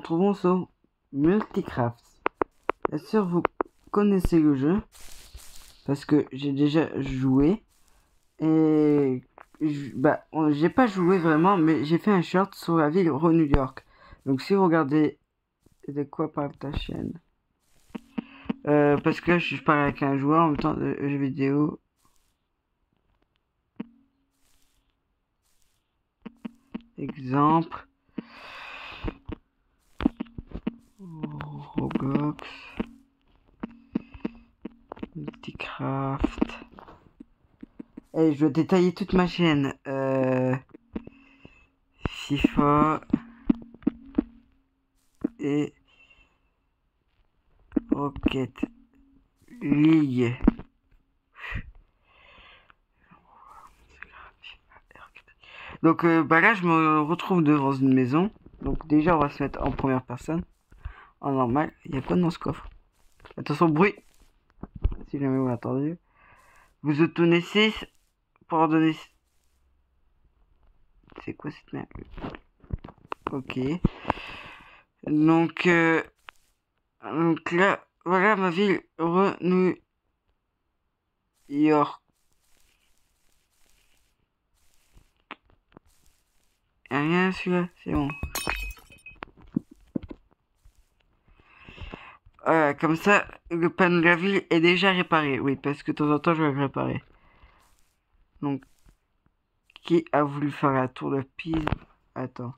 retrouvons sur Multicraft. Bien sûr, vous connaissez le jeu parce que j'ai déjà joué et j'ai pas joué vraiment, mais j'ai fait un short sur la ville New York. Donc si vous regardez de quoi parle ta chaîne, parce que là je parle avec un joueur en même temps de jeux vidéo. Exemple Roblox, Multicraft. Et je vais détailler toute ma chaîne. FIFA et Rocket League. Donc là je me retrouve devant une maison. Donc déjà on va se mettre en première personne. En normal. Il y a quoi dans ce coffre? Attention bruit. Si jamais vous l'entendez. Vous obtenez 6 pour ordonner. C'est quoi cette merde? Ok. Donc là, voilà ma ville New York. Y'a rien celui-là, c'est bon. Voilà, comme ça, le panneau de la ville est déjà réparé. Oui, parce que de temps en temps, je vais le réparer. Donc, qui a voulu faire la tour de Pise? Attends.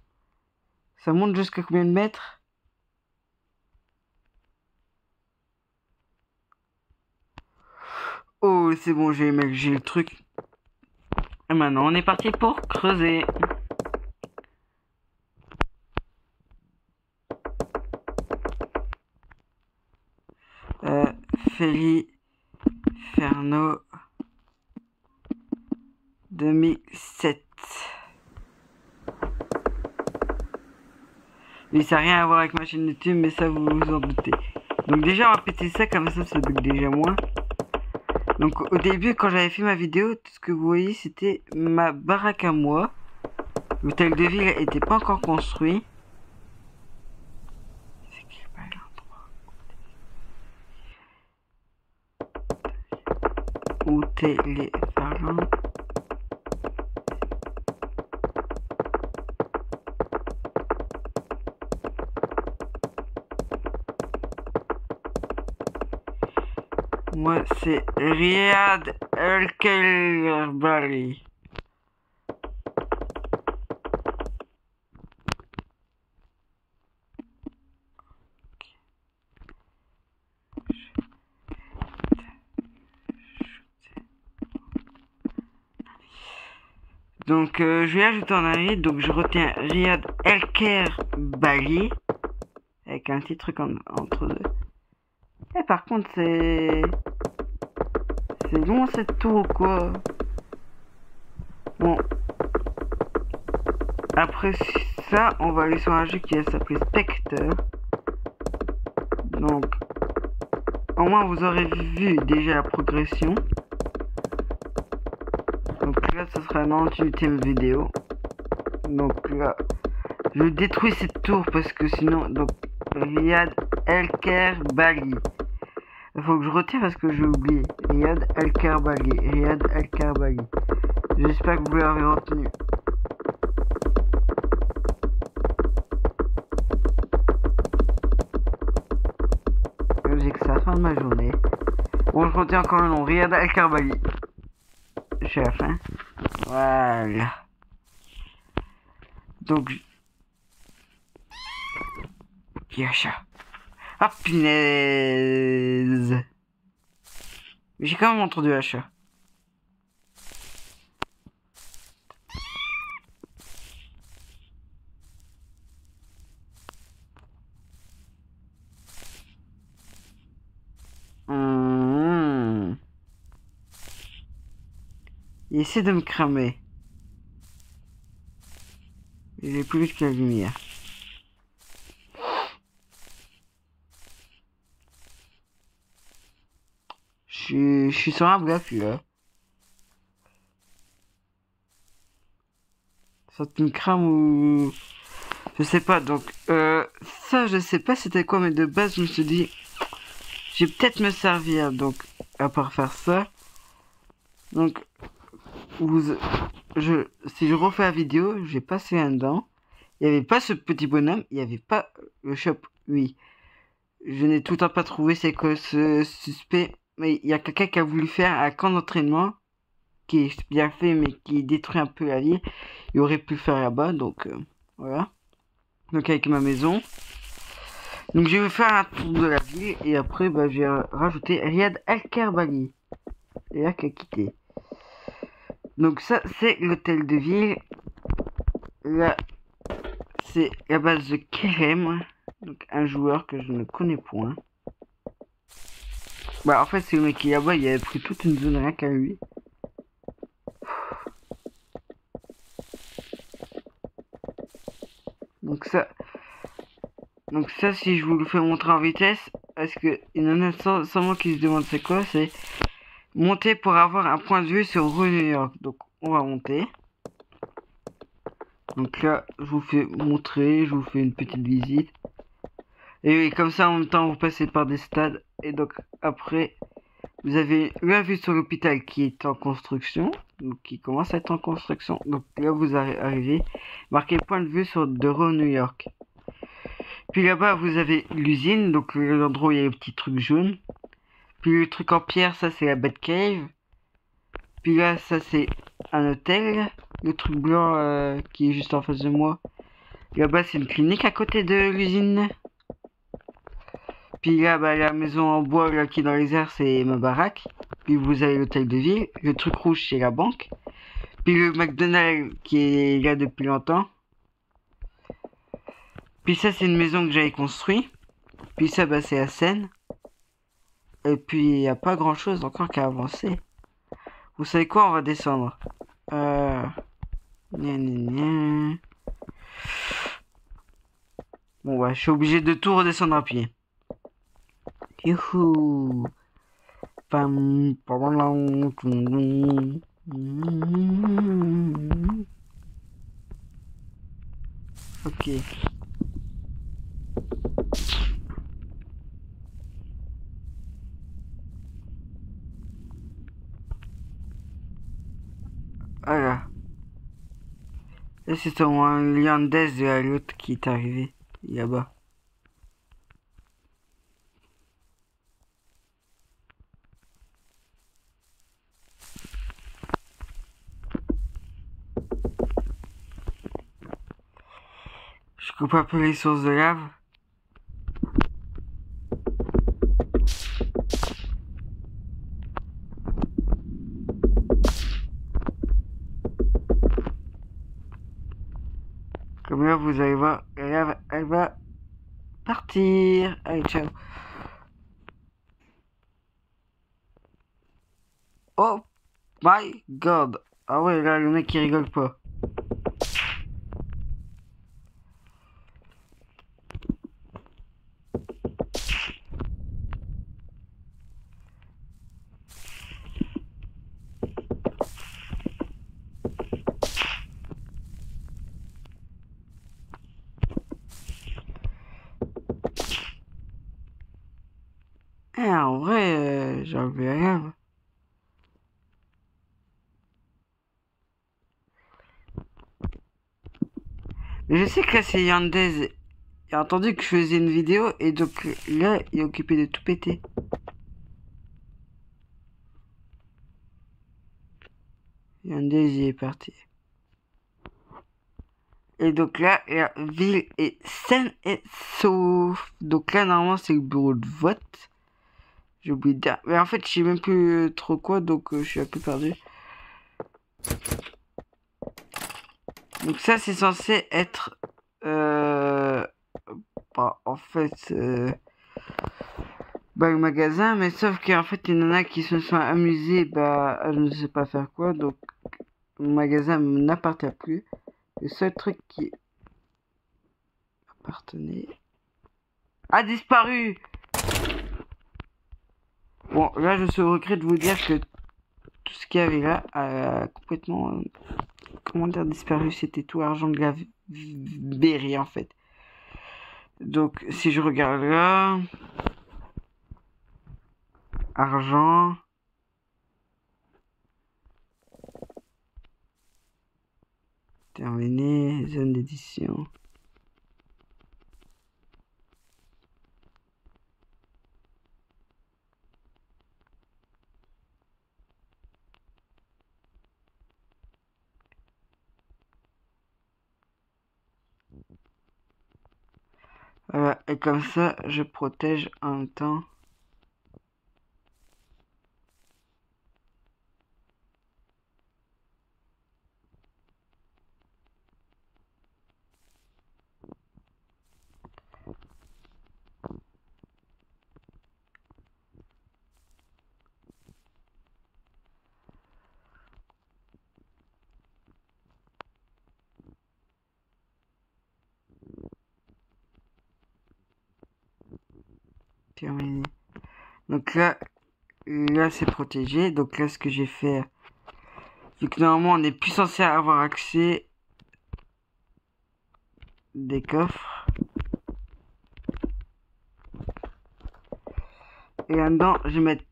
Ça monte jusqu'à combien de mètres? Oh, c'est bon, j'ai le truc. Et maintenant, on est parti pour creuser. Feliferno 2007. Mais ça n'a rien à voir avec ma chaîne YouTube, mais ça vous vous en doutez. Donc déjà on va péter ça, comme ça bug déjà moins. Donc au début quand j'avais fait ma vidéo, tout ce que vous voyez c'était ma baraque à moi. L'hôtel de ville n'était pas encore construit. C'est quel bel endroit. Où téléparlant. Moi c'est Riyad El-Kelbari. Donc je vais ajouter en arrière, donc je retiens Riyad El-Kelbari avec un petit truc entre deux. Et par contre c'est long cette tour ou quoi? Bon. Après ça, on va aller sur un jeu qui va s'appeler Spectre. Donc, au moins vous aurez vu déjà la progression. Donc là, ce sera la 98e vidéo. Donc là, je détruis cette tour parce que sinon, donc Riyad El-Kelbari. Il faut que je retire parce que j'ai oublié. Riyad El-Kelbari. Riyad El-Kelbari. J'espère que vous l'avez retenu. J'ai que c'est la fin de ma journée. Bon, je retiens encore le nom. Riyad El-Kelbari. Je suis à la fin. Voilà. Donc. Qui achat? Ah, punaise! J'ai quand même entendu achat. Il essaie de me cramer. Il est plus vite que la lumière. Je suis sur un bloc là. Ça te me crame ou... Je sais pas, donc ça je sais pas c'était quoi, mais de base je me suis dit je vais peut-être me servir, donc à part faire ça. Donc si je refais la vidéo, j'ai passé un dedans. Il n'y avait pas ce petit bonhomme, il n'y avait pas le shop, oui. Je n'ai tout le temps pas trouvé c'est quoi ce suspect, mais il y a quelqu'un qui a voulu faire un camp d'entraînement qui est bien fait mais qui détruit un peu la ville. Il aurait pu le faire là-bas, donc voilà. Donc avec ma maison. Donc je vais faire un tour de la ville et après bah, je vais rajouter Riyad Al-Karbali. Et là qui a quitté. Donc ça c'est l'hôtel de ville. Là c'est la base de Kerem. Donc un joueur que je ne connais point. Bah en fait c'est le mec qui est là-bas, il avait pris toute une zone rien qu'à lui. Donc ça si je vous le fais montrer en vitesse, parce que il y en a sûrement qui se demandent c'est quoi, c'est monter pour avoir un point de vue sur rue New York. Donc on va monter. Donc là je vous fais montrer, je vous fais une petite visite. Et oui, comme ça en même temps vous passez par des stades. Et donc après vous avez la vue sur l'hôpital qui est en construction. Donc qui commence à être en construction. Donc là vous arrivez, marqué point de vue sur de rue New York. Puis là-bas vous avez l'usine, donc l'endroit où il y a les petits trucs jaunes. Puis le truc en pierre, ça c'est la Batcave. Puis là ça c'est un hôtel. Le truc blanc qui est juste en face de moi. Là-bas c'est une clinique à côté de l'usine. Puis là bah, la maison en bois là, qui est dans les airs c'est ma baraque. Puis vous avez l'hôtel de ville. Le truc rouge c'est la banque. Puis le McDonald's qui est là depuis longtemps. Puis ça c'est une maison que j'avais construite. Puis ça bah c'est la Seine. Et puis il n'y a pas grand chose encore qu'à avancer. Vous savez quoi, on va descendre. Gna gna gna. Bon ouais, je suis obligé de tout redescendre à pied. Youhou. Pam, pam, pam, ok. Voilà. Là c'est un Liandès de la l'autre qui est arrivé là-bas. Je coupe un peu les sources de lave. Comme là, vous allez voir, la lave, elle va partir. Allez, ciao. Oh my god. Ah ouais, là, le mec, il rigole pas. En vrai, j'ai enlevé la lave. Mais je sais que là, c'est Yandez. Il a entendu que je faisais une vidéo et donc là, il est occupé de tout péter. Yandez, il est parti. Et donc là, la ville est saine et sauve. Donc là, normalement, c'est le bureau de vote. J'ai oublié de dire. Mais en fait, je sais même plus trop quoi, donc je suis un peu perdu. Donc ça, c'est censé être... bah, en fait... bah, le magasin, mais sauf qu'en fait, il y en a qui se sont amusés, bah, à je ne sais pas faire quoi, donc le magasin n'appartient plus. Le seul truc qui appartenait a disparu. Bon, là, je suis au regret de vous dire que tout ce qu'il y avait là a complètement, comment dire, disparu. C'était tout l'argent de berry en fait. Donc si je regarde là, argent, terminé, zone d'édition. Voilà, et comme ça, je protège en même temps. Terminé. Donc là c'est protégé. Donc là, ce que j'ai fait, vu que normalement on n'est plus censé avoir accès des coffres. Et là-dedans, je vais mettre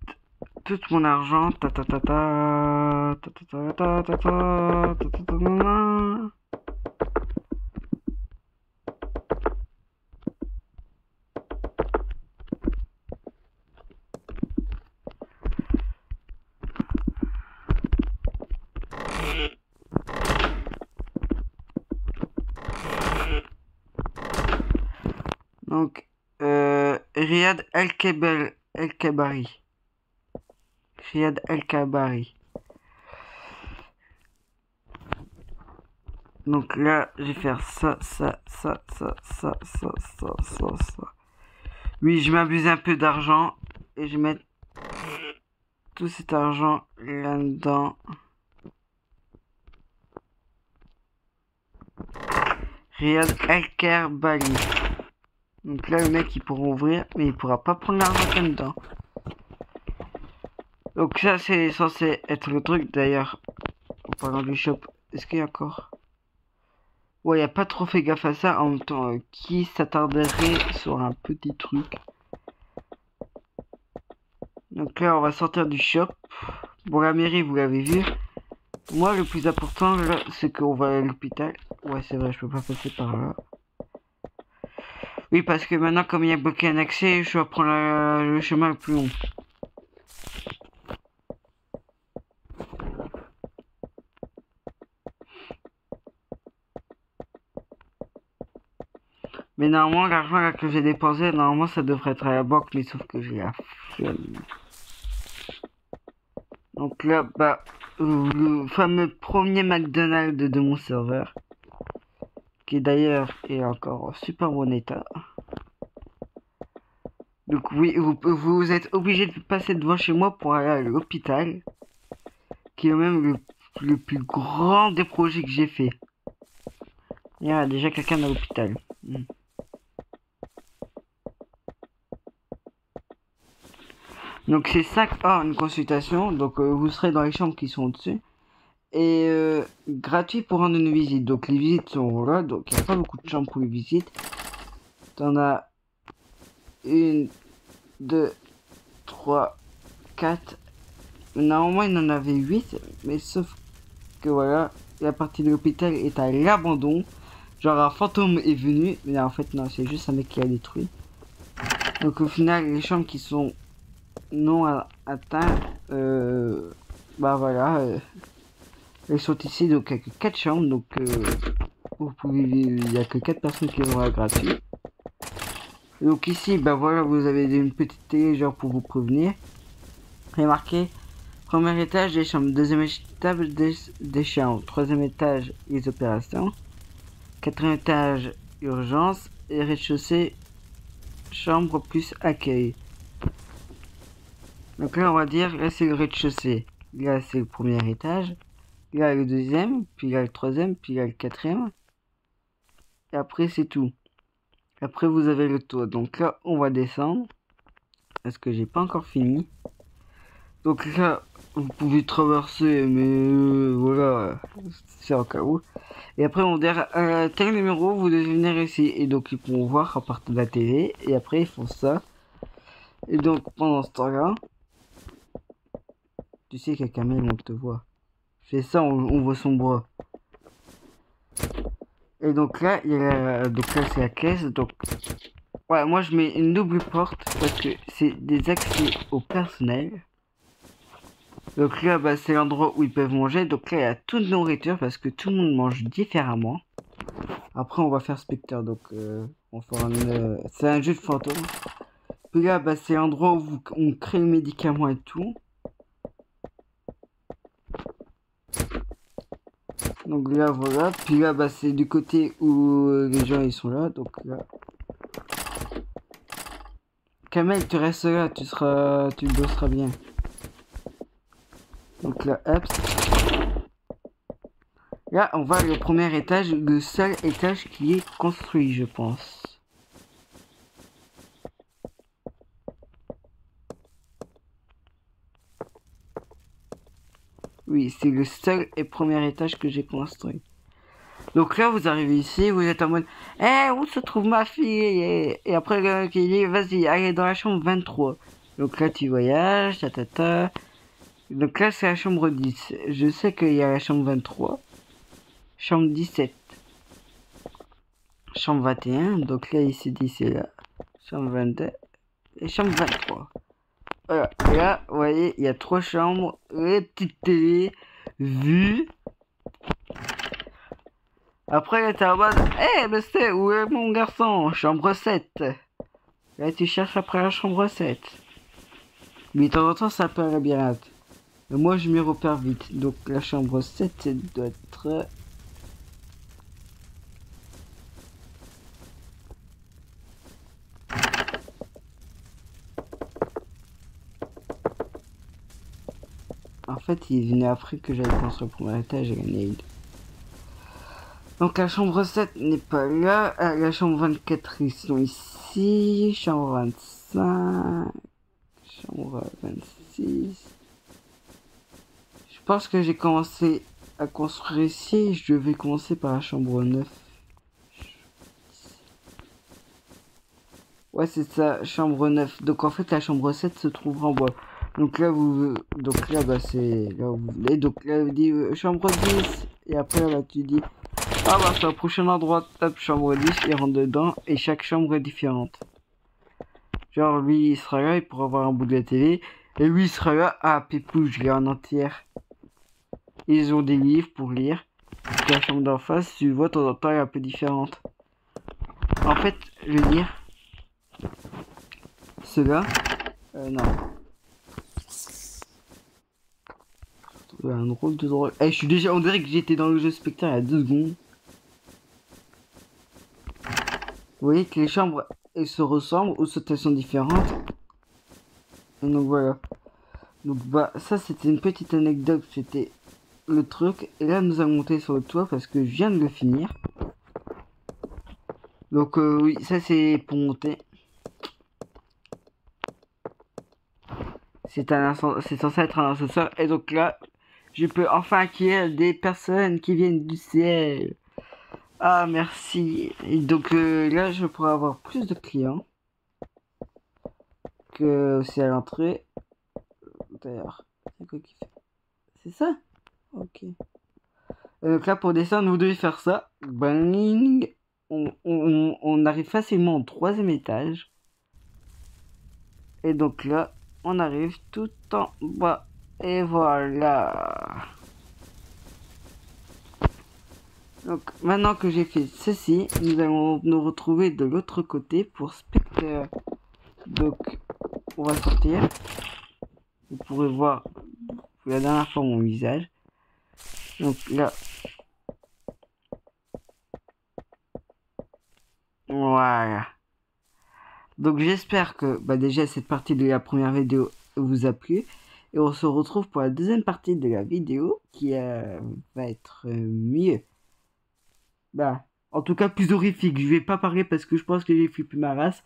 tout mon argent. Ta ta ta ta ta ta ta ta ta ta ta ta ta. Donc, Riyad El-Kabari. Riyad El-Kabari. Donc là, je vais faire ça. Oui, je m'abuse un peu d'argent. Et je vais mettre tout cet argent là-dedans. Riyad El-Kabari. Donc là, le mec, il pourra ouvrir, mais il pourra pas prendre l'argent qu'il y a dedans. Donc ça, c'est censé être le truc, d'ailleurs. En parlant du shop, est-ce qu'il y a encore... Ouais, il n'y a pas trop fait gaffe à ça. En même temps, qui s'attarderait sur un petit truc? Donc là, on va sortir du shop. Bon, la mairie, vous l'avez vu. Moi, le plus important, là, c'est qu'on va à l'hôpital. Ouais, c'est vrai, je peux pas passer par là. Oui, parce que maintenant, comme il y a bloqué un accès, je dois prendre le chemin le plus long. Mais normalement, l'argent là que j'ai dépensé, normalement, ça devrait être à la banque, mais sauf que j'ai la flemme. Donc là, bah, le fameux premier McDonald's de mon serveur, qui d'ailleurs est encore en super bon état. Donc oui, vous êtes obligé de passer devant chez moi pour aller à l'hôpital, qui est même le plus grand des projets que j'ai fait. Il y a déjà quelqu'un à l'hôpital. Donc c'est ça, une consultation, donc vous serez dans les chambres qui sont au-dessus. Et gratuit pour rendre une visite. Donc les visites sont là, donc il n'y a pas beaucoup de chambres pour les visites. T'en as 1, 2, 3, 4. Normalement il en avait 8, mais sauf que voilà, la partie de l'hôpital est à l'abandon. Genre un fantôme est venu, mais en fait non, c'est juste un mec qui a détruit. Donc au final, les chambres qui sont non atteintes, bah voilà, elles sont ici, donc il n'y a que 4 chambres, donc vous pouvez, il n'y a que 4 personnes qui vont à gratuit. Donc ici, bah voilà, vous avez une petite télé genre pour vous prévenir. Il est marqué premier étage des chambres, deuxième étage des chambres, troisième étage les opérations, quatrième étage urgence et rez-de-chaussée chambre plus accueil. Donc là on va dire, là c'est le rez-de-chaussée, là c'est le premier étage, là le deuxième, puis là le troisième, puis là le quatrième. Et après c'est tout. Après vous avez le toit. Donc là on va descendre. Parce que j'ai pas encore fini. Donc là vous pouvez traverser, mais voilà, c'est en cas où. Et après, on dit tel numéro, vous devez venir ici. Et donc, ils pourront voir à partir de la télé. Et après, ils font ça. Et donc, pendant ce temps-là, tu sais qu'à Kamel, on te voit. Fais ça, on voit son bras. Et donc là, donc là c'est la caisse. Donc, ouais, moi je mets une double porte parce que c'est des accès au personnel. Donc là, bah, c'est l'endroit où ils peuvent manger. Donc là, il y a toute nourriture parce que tout le monde mange différemment. Après, on va faire Spectre. Donc, on fera c'est un jeu de fantôme. Puis là, bah, c'est l'endroit où on crée le médicament et tout. Donc là, voilà. Puis là, bah, c'est du côté où les gens ils sont là. Donc là. Kamel, tu restes là. Tu bosseras bien. Donc là, hop. Là, on va au premier étage, le seul étage qui est construit, je pense. Oui, c'est le seul et premier étage que j'ai construit. Donc là, vous arrivez ici, vous êtes en mode « Eh, où se trouve ma fille ?» Et après, le gars qui dit « Vas-y, allez dans la chambre 23. » Donc là, tu voyages, ta. Donc là, c'est la chambre 10. Je sais qu'il y a la chambre 23. Chambre 17. Chambre 21. Donc là, il s'est dit c'est là. Chambre 22. Et chambre 23. Voilà. Et là, vous voyez, il y a 3 chambres. Les petites télé. Vue. Après, là, t'es en mode, eh, mais c'est où est mon garçon? Chambre 7. Là, tu cherches après la chambre 7. Mais de temps en temps, ça peut un labyrinthe. Mais moi, je m'y repère vite. Donc, la chambre 7, elle doit être... En fait, il est venu après que j'avais construit le premier étage et gagné. Donc, la chambre 7 n'est pas là. La chambre 24, ils sont ici. Chambre 25. Chambre 26. Je pense que j'ai commencé à construire ici. Je vais commencer par la chambre 9. Ouais, c'est ça, chambre 9. Donc en fait, la chambre 7 se trouvera en bas. Donc là, bah, c'est là où vous voulez. Donc là, vous dites chambre 10. Et après, là, tu dis, ah bah, c'est la prochaine endroit. Tape chambre 10, il rentre dedans. Et chaque chambre est différente. Genre, lui, il sera là, il pourra avoir un bout de la télé. Et lui, il sera là. Ah, Pépou, je l'ai en entière. Ils ont des livres pour lire. La chambre d'en face, tu vois, de temps en temps, elle est un peu différente. En fait, je vais dire, ceux-là, non. Un drôle de drôle. Eh, je suis déjà, on dirait que j'étais dans le jeu Spectre il y a 2 secondes. Vous voyez que les chambres, elles se ressemblent ou elles sont différentes. Et donc voilà. Donc bah, ça c'était une petite anecdote, c'était le truc. Et là, nous allons monter sur le toit parce que je viens de le finir. Donc oui, ça c'est pour monter. C'est censé être un ascenseur. Et donc là, je peux enfin accueillir des personnes qui viennent du ciel. Ah, merci. Et donc là, je pourrais avoir plus de clients que aussi à l'entrée. D'ailleurs, c'est quoi qui fait? C'est ça? Ok. Donc là, pour descendre, vous devez faire ça. Bang. On arrive facilement au 3e étage. Et donc là, on arrive tout en bas. Et voilà. Donc maintenant que j'ai fait ceci, nous allons nous retrouver de l'autre côté pour Spectre. Donc on va sortir. Vous pourrez voir pour la dernière fois mon visage. Donc là. Voilà. Donc j'espère que bah, déjà cette partie de la première vidéo vous a plu. Et on se retrouve pour la deuxième partie de la vidéo qui va être mieux. Bah, en tout cas plus horrifique. Je vais pas parler parce que je pense que j'ai flippé ma race.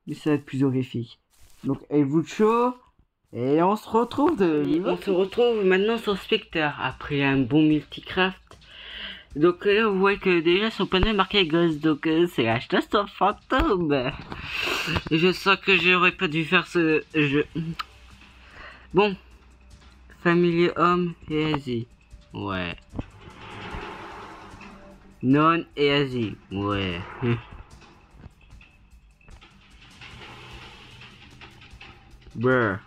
Mais ça va être plus horrifique. Donc, êtes-vous chaud? Et on se retrouve on se retrouve maintenant sur Spectre après un bon multicraft. Donc là vous voyez que déjà son panneau est marqué Ghost, donc c'est acheteur stop fantôme. Et je sens que j'aurais pas dû faire ce jeu. Bon, familier homme et Asie. Ouais. Non et Asie. Ouais. Brr.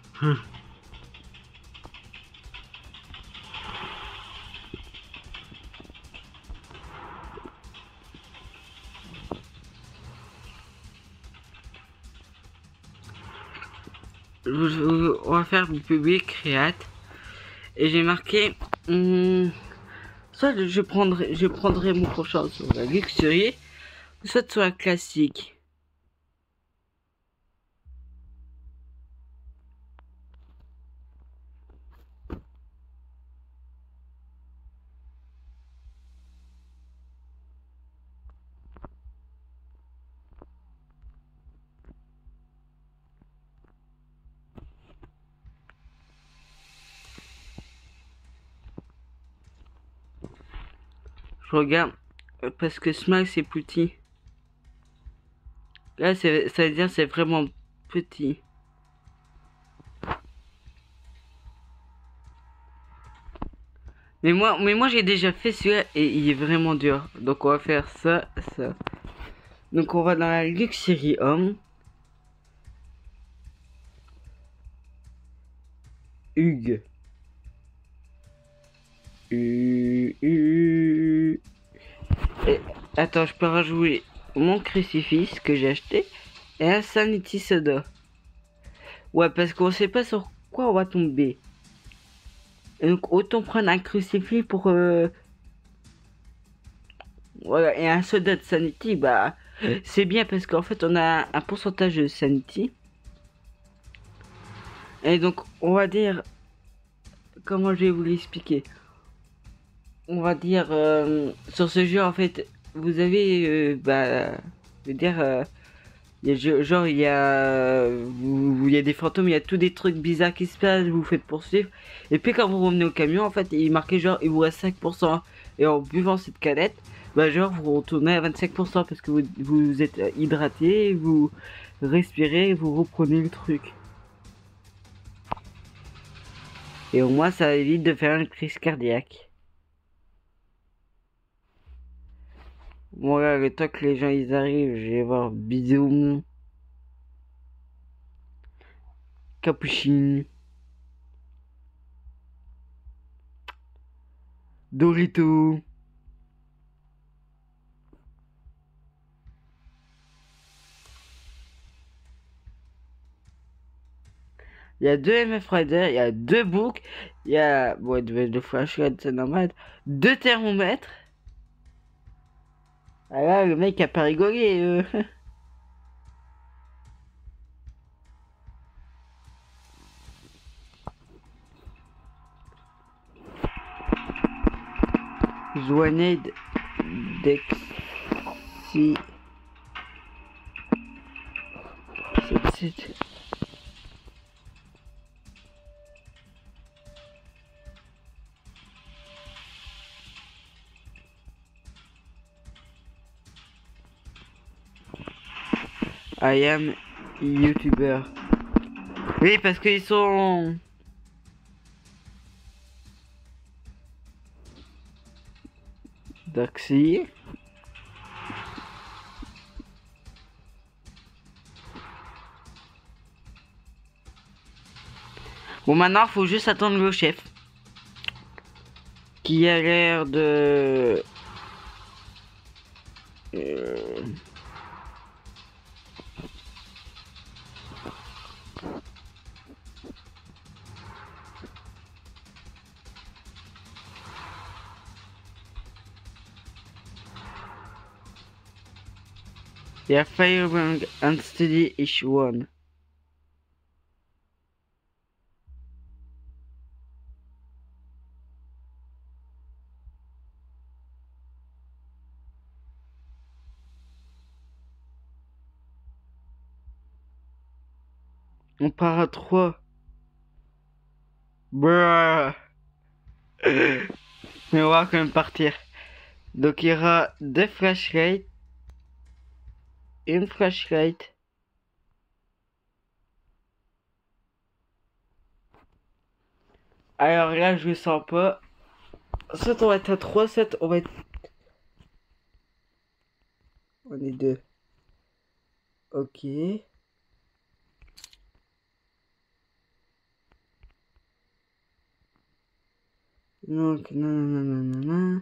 On va faire du public créate. Et j'ai marqué soit je prendrai mon prochain sur la luxury, soit sur la classique. Je regarde parce que Smile c'est petit. Là ça veut dire c'est vraiment petit. Mais moi j'ai déjà fait celui-là et il est vraiment dur. Donc on va faire ça. Donc on va dans la luxury homme. Hugues. Et, attends, je peux rajouter mon crucifix que j'ai acheté et un sanity soda. Ouais, parce qu'on sait pas sur quoi on va tomber. Et donc autant prendre un crucifix pour voilà, et un soda de sanity, bah c'est bien parce qu'en fait on a un pourcentage de sanity. Et donc on va dire, comment je vais vous l'expliquer. On va dire sur ce jeu en fait vous avez je veux dire genre il y a il y a des fantômes, il y a tous des trucs bizarres qui se passent, vous vous faites poursuivre et puis quand vous revenez au camion en fait il est marqué genre il vous reste 5% et en buvant cette canette bah genre vous retournez à 25% parce que vous êtes hydraté, vous respirez, vous reprenez le truc et au moins ça évite de faire une crise cardiaque. Bon là le temps que les gens ils arrivent je vais voir bisous Capucine Dorito. Il y a deux MF Rider, il y a deux books, il y a bon, deux flashlights, c'est normal, deux thermomètres. Ah là, le mec a pas rigolé. Joanade Dexy. I am YouTuber. Oui, parce qu'ils sont... Daxi. Bon, maintenant, faut juste attendre le chef. Qui a l'air de... Il y a Firebang Unsteady Issue 1. On part à 3. Bruh. Mais on va quand même partir. Donc il y aura deux flashlights. Une flashlight. Alors là, je le sens pas. Soit on va être à 3, soit on va être... On est deux. Ok. Donc, non.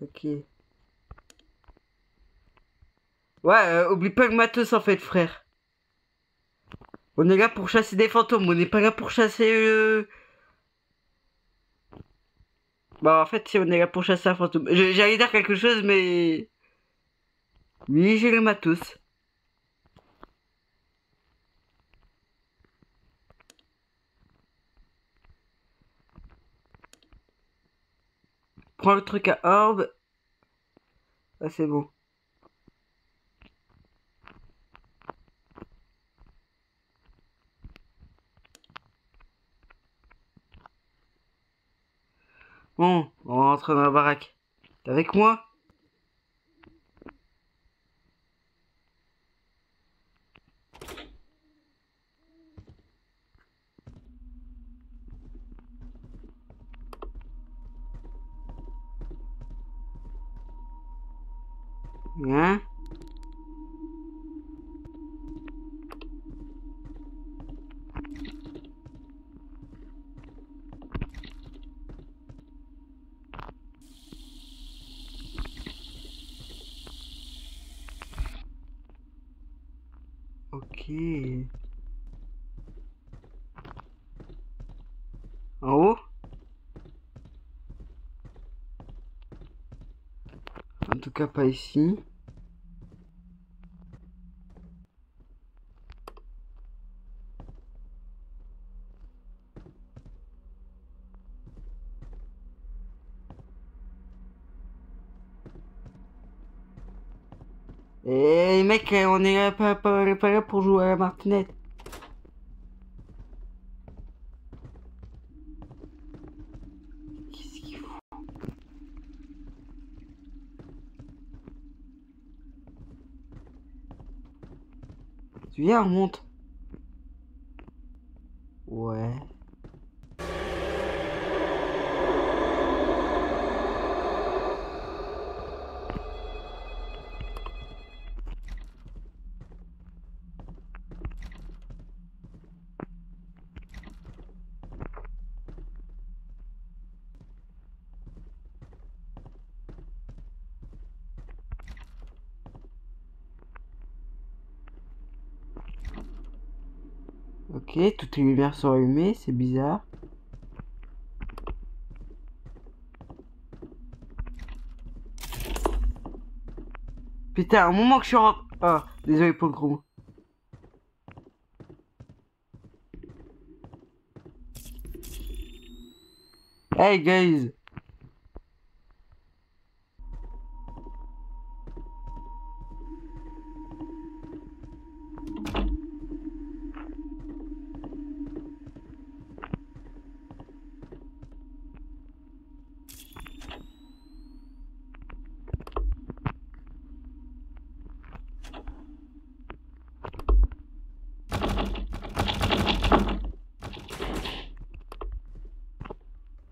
Ok. Ouais, oublie pas le matos en fait, frère. On est là pour chasser des fantômes, on n'est pas là pour chasser... Bah en fait, si on est là pour chasser un fantôme. J'allais dire quelque chose, mais... Oui, j'ai le matos. Prends le truc à orbe. Ah, c'est bon. Bon, on rentre dans la baraque. T'es avec moi? Hein? Ok. En haut? En tout cas, pas ici. Eh mec, on est là, pas là pour jouer à la martinette. Qu'est-ce qu'il faut? Tu viens, on monte. Ouais. Ok, toutes les lumières sont allumées, c'est bizarre. Putain, un moment que je suis rentré... Ah, désolé pour le gros mot. Hey guys.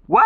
What?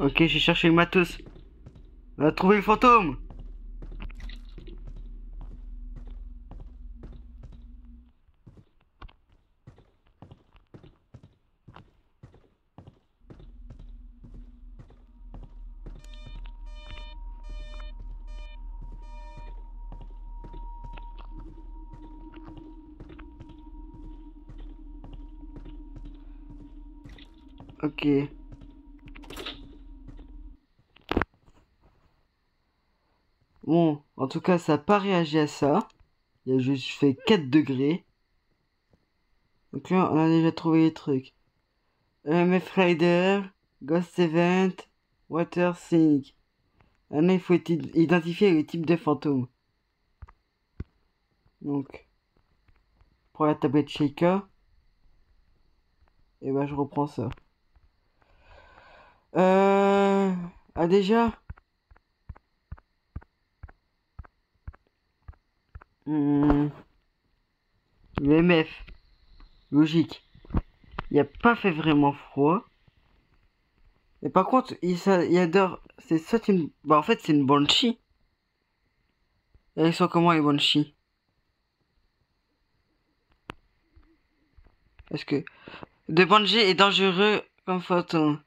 Ok, j'ai cherché le matos. On a trouvé le fantôme. Ok. Bon, en tout cas, ça n'a pas réagi à ça. Il a juste fait 4 degrés. Donc là, on a déjà trouvé les trucs. EMF Rider, Ghost Event, Water Sync. Maintenant, il faut identifier le type de fantôme. Donc, pour la tablette Shaker, et ben je reprends ça. Ah déjà l'EMF, logique. Il a pas fait vraiment froid. Mais par contre, il adore. C'est soit une. Bah, en fait, c'est une banshee. Et elles sont comment les banshees? Parce que. De banshee est dangereux comme fantôme.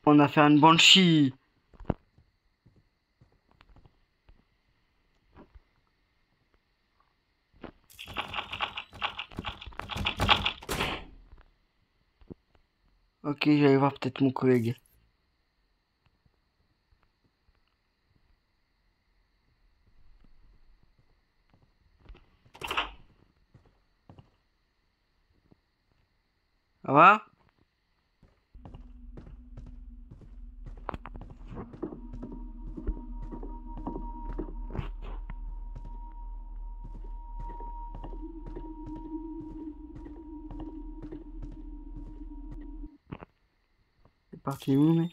On a fait une banshee. Ok, j'allais voir peut-être mon collègue. Ça va? C'est parti où, mais.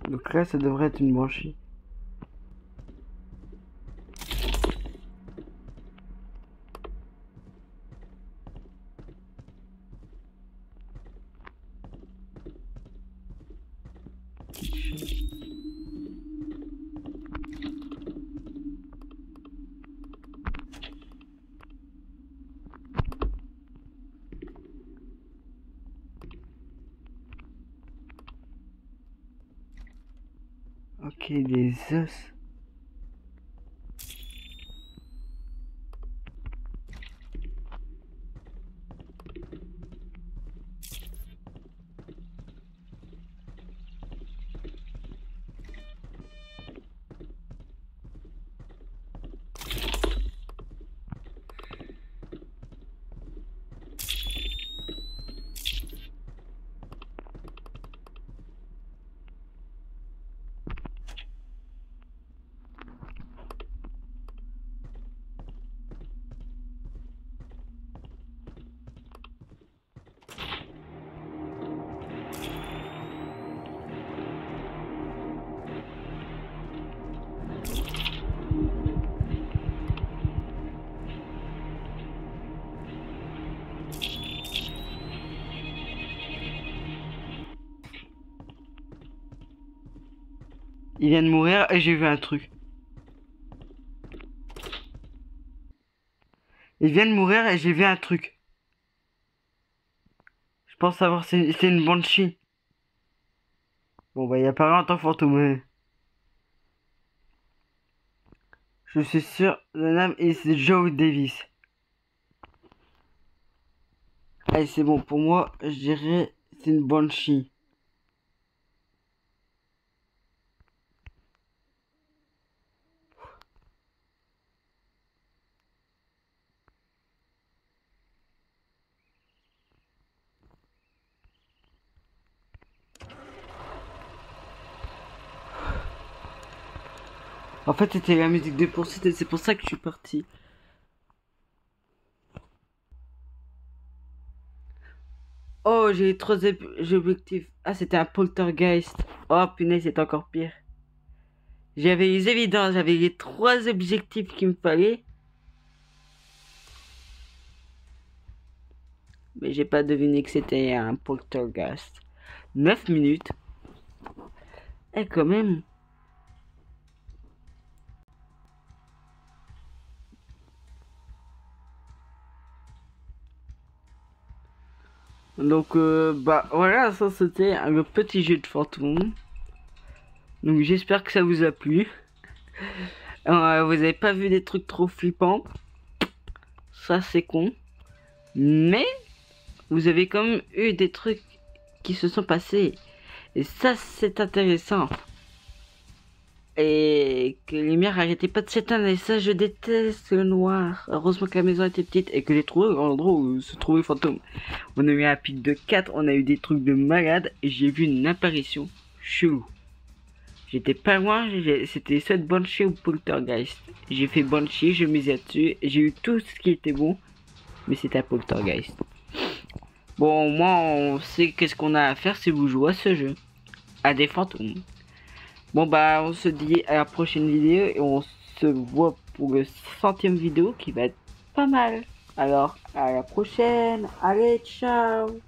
Donc là, ça devrait être une banshee. Ok, des os. Il vient de mourir et j'ai vu un truc. Il vient de mourir et j'ai vu un truc. Je pense savoir c'est une banshee. Bon bah il apparaît en tant que fantôme. Je suis sûr, le nom est Joe Davis. Allez c'est bon pour moi, je dirais c'est une banshee. En fait, c'était la musique de poursuite et c'est pour ça que je suis parti. Oh, j'ai trois objectifs. Ah, c'était un poltergeist. Oh, punaise, c'est encore pire. J'avais les évidences, j'avais les trois objectifs qu'il me fallait. Mais j'ai pas deviné que c'était un poltergeist. 9 minutes. Eh, quand même. Donc, bah voilà, ça c'était le petit jeu de fantôme. Donc, j'espère que ça vous a plu. Vous avez pas vu des trucs trop flippants. Ça, c'est con. Mais, vous avez quand même eu des trucs qui se sont passés. Et ça, c'est intéressant. Et que les lumières arrêtaient pas de s'éteindre. Et ça, je déteste le noir. Heureusement que la maison était petite et que j'ai trouvé l'endroit où se trouvait le fantôme. On a eu un pic de 4, on a eu des trucs de malade. Et j'ai vu une apparition chelou. J'étais pas loin, c'était soit Banshee ou Poltergeist. J'ai fait Banshee, je misais dessus. J'ai eu tout ce qui était bon. Mais c'était un Poltergeist. Bon, moi, on sait qu'est-ce qu'on a à faire si vous jouez à ce jeu. À des fantômes. Bon, bah, on se dit à la prochaine vidéo. Et on se voit pour le 100e vidéo qui va être pas mal. Alors, à la prochaine. Allez, ciao.